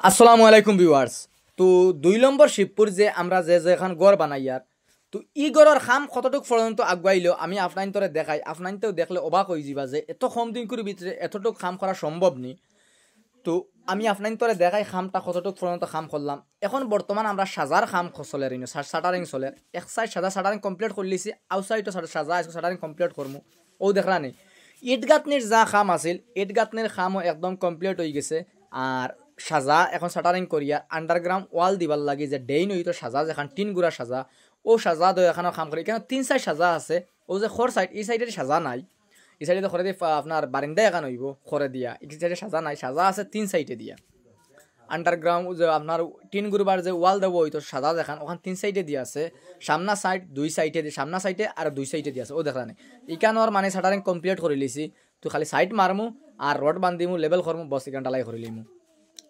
আসসালামু আলাইকুম ভিউয়ার্স। তো ২ নম্বর শিবপুর যে আমরা যে এখন গড় বানাইয়ার, তো ই গড়ের খাম কতটুক পর্যন্ত আগুয়াইলো আমি আপনাইন্তরে দেখাই। আপনাইনতেও দেখলে অবাক হয়ে যাবা যে এত কম দিন করে ভিতরে এতটুক খাম করা সম্ভব নি। তো আমি আপনাইন্তরে দেখাই খামটা কতটুক পর্যন্ত খাম করলাম। এখন বর্তমান আমরা সাজার খাম চলের ইনো শাটারিং চলের। এক সাইড সাজা শাটারিং কমপ্লিট করলিছি, আউটসাইডও সাজা শাটারিং কমপ্লিট করমু। ও দেখলা নি ইটগাতনির যা খাম আছিল ইটগাতনির খামও একদম কমপ্লিট হয়ে গেছে। আর সাজা এখন শাটারিং করিয়া আন্ডারগ্রাউন্ড ওয়াল দিবার লাগি যে ডেইন হইতো সাজা যেখান টিন গুড়া সাজা ও সাজা দই এখানে খাম করি কেন 3 সাইড সাজা আছে। ও যে খর সাইড এই সাইডের সাজা নাই, এই সাইডে খরে দিয়ে আপনার বারিন্দা এখান হইব খরে দিয়া, এই সাইডে সাজা নাই, সাজা আছে 3 সাইডে দিয়া। আন্ডারগ্রাউন্ড যে আপনার টিন গুরবার যে ওয়াল দেবো হইতো সাজা দেখান ওখান 3 সাইডে দিয়ে আছে, সামনা সাইড 2 সাইডে দিয়ে, সামনা সাইডে আর 2 সাইডে দিয়ে আছে। ও দেখা নেই ইকানোর মানে শাটারিং কমপ্লিট করে লিছি। তো খালি সাইড মারমু আর রড বান্ধিমু লেবেল করমু বস ইকান ডালাই করে লিমু।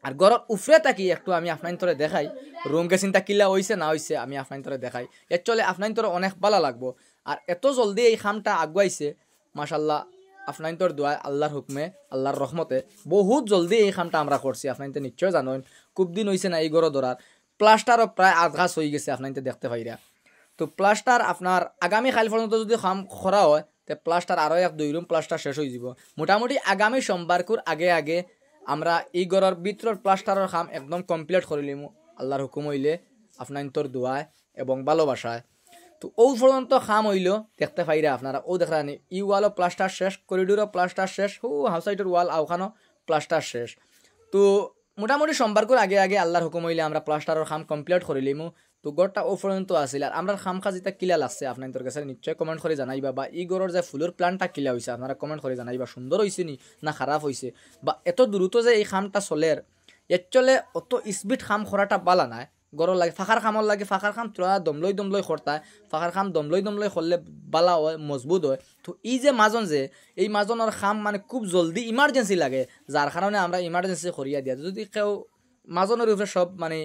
আর গড়ের উফরে তাকি একটু আমি আপনার তোরে দেখাই রুম গেছিনটা কিলা হইছে না হইছে আমি আপনার তোরে দেখাই। একচুয়ালি আপনার তোরে অনেক ভালো লাগবো। আর এত জলদি এই খামটা আগুয়াইছে মাশাল্লাহ, আপনার তোর দোয়া আল্লাহর হুকমে আল্লাহর রহমতে বহুত জলদি এই খামটা আমরা করছি। আপনার নিশ্চয় জানেন খুব দিন হয়েছে না এই গড় ধরার। প্লাস্টারও প্রায় আধঘাস হয়ে গেছে আপনার দেখতে পাইরা। তো প্লাস্টার আপনার আগামী কাল পর্যন্ত যদি কাম করা হয় তো প্লাস্টার আরও 1-2 রুম প্লাস্টার শেষ হয়ে যাব। মোটামুটি আগামী সোমবারকুর আগে আগে আমরা এই গড়ের ভিতরের প্লাস্টারের কাম একদম কমপ্লিট করে লিমু আল্লাহর হুকুম হইলে আপনার তোর দোয়ায় এবং ভালোবাসায়। তো ও পর্যন্ত খাম হইল দেখতে পাইরা আপনারা। ও দেখলানি ই ওয়ালও প্লাস্টার শেষ, করিডোরও প্লাস্টার শেষ, হাউসাইটের ওয়াল আওখানো প্লাস্টার শেষ। তো মোটামুটি সোমবার করে আগে আগে আল্লাহর হুকুম হইলে আমরা প্লাস্টারের খাম কমপ্লিট করে লিমু। তো গড়টা ও পর্যন্ত আসিল। আর আমরা খাম খাজিটা কিলা লাগছে আপনার তোর কাছে নিশ্চয় কমেন্ট করে জানাইবা, বা ই গড়ের যে ফুলের প্ল্যানটা কিলা হয়েছে আপনারা কমেন্ট করে জানাইবা সুন্দর হয়েছে নি না খারাপ হয়েছে, বা এত দ্রুত যে এই খামটা চলের একচলে অত স্পিড খাম করাটা বালা নাই। গড়র লাগে ফাঁকার খামর লাগে ফাঁকার খাম তোরা দমলই দমলই করতায়, ফাঁকার খাম দমলই দমলই করলে বালা হয় মজবুত হয়। তো এই যে মাজন যে এই মাজনের খাম মানে খুব জলদি ইমার্জেন্সি লাগে, যার কারণে আমরা ইমার্জেন্সি করিয়া দিয়া। যদি কেউ মাজনের উপরে সব মানে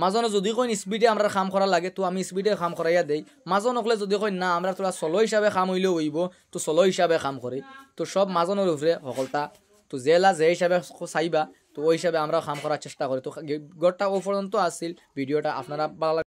মাজনে যদি কই স্পিডে আমরা কাম করা লাগে তো আমি স্পিডে কাম করাইয়া দেই। মাজন হলে যদি কই না আমরা তোরা চলো হিসাবে কাম হইলেও হইব তো চলো হিসাবে কাম করি। তো সব মাজনের উপরে সকলটা তো জেলা যে হিসাবে চাইবা তো ওই হিসাবে আমরা কাম করার চেষ্টা করি। তো গড়টা ও পর্যন্ত আসছিল ভিডিওটা আপনারা ভালো